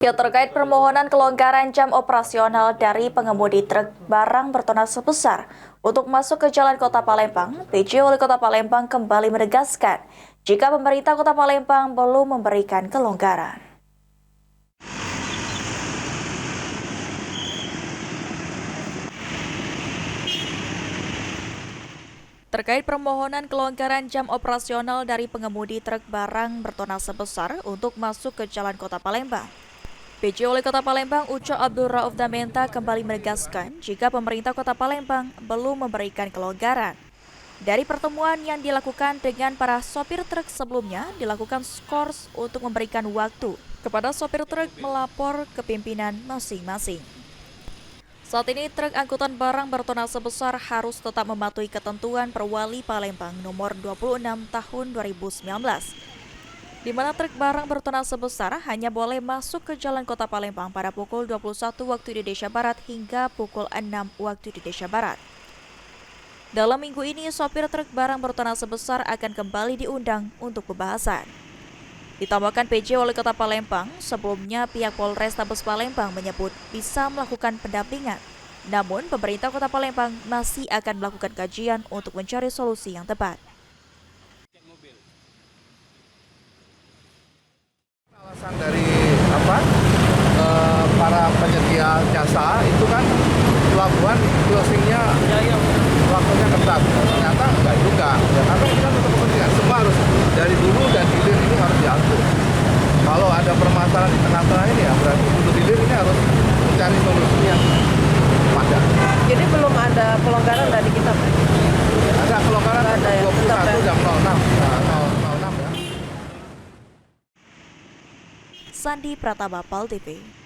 Ya, terkait permohonan kelonggaran jam operasional dari pengemudi truk barang bertona sebesar untuk masuk ke Jalan Kota Palembang, PJ Wali Kota Palembang kembali menegaskan jika pemerintah Kota Palembang belum memberikan kelonggaran. Terkait permohonan kelonggaran jam operasional dari pengemudi truk barang bertona sebesar untuk masuk ke Jalan Kota Palembang, PJ Wali Kota Palembang Uco Abdul Rauf Damenta kembali menegaskan jika pemerintah Kota Palembang belum memberikan kelonggaran. Dari pertemuan yang dilakukan dengan para sopir truk sebelumnya, dilakukan skors untuk memberikan waktu kepada sopir truk melapor ke pimpinan masing-masing. Saat ini truk angkutan barang bertona sebesar harus tetap mematuhi ketentuan Perwali Palembang nomor 26 tahun 2019. Di mana truk barang bertona sebesar hanya boleh masuk ke Jalan Kota Palembang pada pukul 21 waktu Indonesia Barat hingga pukul 6 waktu Indonesia Barat. Dalam minggu ini, sopir truk barang bertona sebesar akan kembali diundang untuk pembahasan. Ditambahkan PJ Wali Kota Palembang, sebelumnya pihak Polrestabes Palembang menyebut bisa melakukan pendampingan. Namun, pemerintah Kota Palembang masih akan melakukan kajian untuk mencari solusi yang tepat. Alasan dari para penyedia jasa itu kan pelabuhan closingnya waktunya ketat. Ternyata enggak juga. Ya, karena kita tetap kepentingan semua harus dari dulu dan hilir ini harus diatur. Kalau ada permasalahan di tengah-tengah ini ya berarti untuk hilir ini harus mencari solusi yang padat. Jadi belum ada kelonggaran dari kita, Pak? Ada kelonggaran ada ya, 21 jam 06. Nah, 06 ya. Sandi Pratama, PAL TV.